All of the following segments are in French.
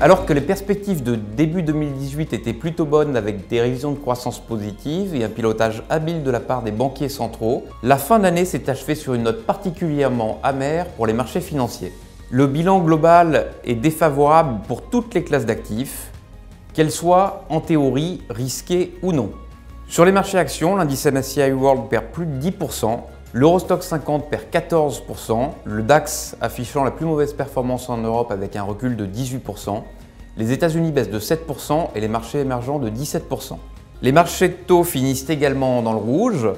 Alors que les perspectives de début 2018 étaient plutôt bonnes avec des révisions de croissance positives et un pilotage habile de la part des banquiers centraux, la fin d'année s'est achevée sur une note particulièrement amère pour les marchés financiers. Le bilan global est défavorable pour toutes les classes d'actifs, qu'elles soient en théorie risquées ou non. Sur les marchés actions, l'indice MSCI World perd plus de 10%, l'Eurostoxx 50 perd 14%, le DAX affichant la plus mauvaise performance en Europe avec un recul de 18%, les États-Unis baissent de 7% et les marchés émergents de 17%. Les marchés de taux finissent également dans le rouge.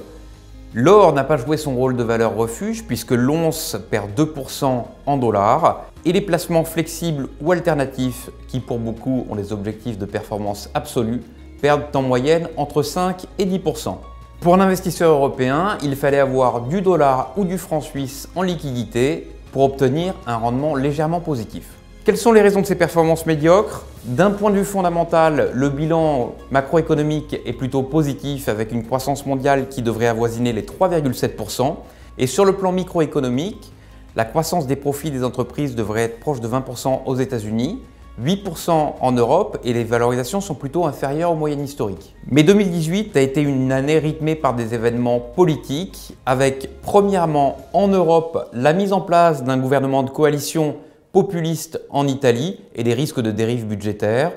L'or n'a pas joué son rôle de valeur refuge puisque l'once perd 2% en dollars et les placements flexibles ou alternatifs, qui pour beaucoup ont des objectifs de performance absolue, perdent en moyenne entre 5 et 10%. Pour un investisseur européen, il fallait avoir du dollar ou du franc suisse en liquidité pour obtenir un rendement légèrement positif. Quelles sont les raisons de ces performances médiocres? D'un point de vue fondamental, le bilan macroéconomique est plutôt positif avec une croissance mondiale qui devrait avoisiner les 3,7%. Et sur le plan microéconomique, la croissance des profits des entreprises devrait être proche de 20% aux États-Unis, 8% en Europe et les valorisations sont plutôt inférieures aux moyennes historiques. Mais 2018 a été une année rythmée par des événements politiques avec premièrement en Europe la mise en place d'un gouvernement de coalition populiste en Italie et des risques de dérive budgétaire.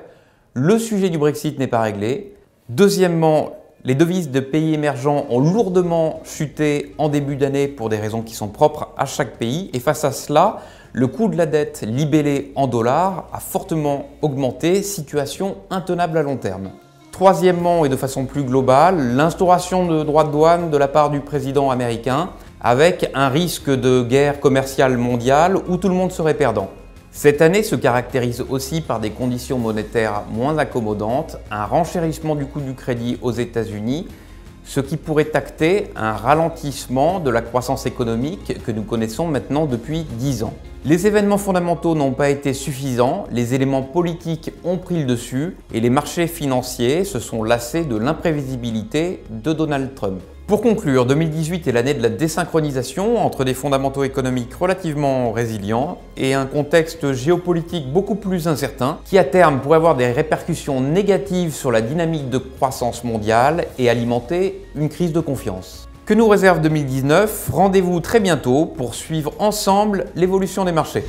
Le sujet du Brexit n'est pas réglé. Deuxièmement, les devises de pays émergents ont lourdement chuté en début d'année pour des raisons qui sont propres à chaque pays. Et face à cela, le coût de la dette libellée en dollars a fortement augmenté, situation intenable à long terme. Troisièmement, et de façon plus globale, l'instauration de droits de douane de la part du président américain avec un risque de guerre commerciale mondiale où tout le monde serait perdant. Cette année se caractérise aussi par des conditions monétaires moins accommodantes, un renchérissement du coût du crédit aux États-Unis, ce qui pourrait acter un ralentissement de la croissance économique que nous connaissons maintenant depuis 10 ans. Les événements fondamentaux n'ont pas été suffisants, les éléments politiques ont pris le dessus et les marchés financiers se sont lassés de l'imprévisibilité de Donald Trump. Pour conclure, 2018 est l'année de la désynchronisation entre des fondamentaux économiques relativement résilients et un contexte géopolitique beaucoup plus incertain qui à terme pourrait avoir des répercussions négatives sur la dynamique de croissance mondiale et alimenter une crise de confiance. Que nous réserve 2019? Rendez-vous très bientôt pour suivre ensemble l'évolution des marchés.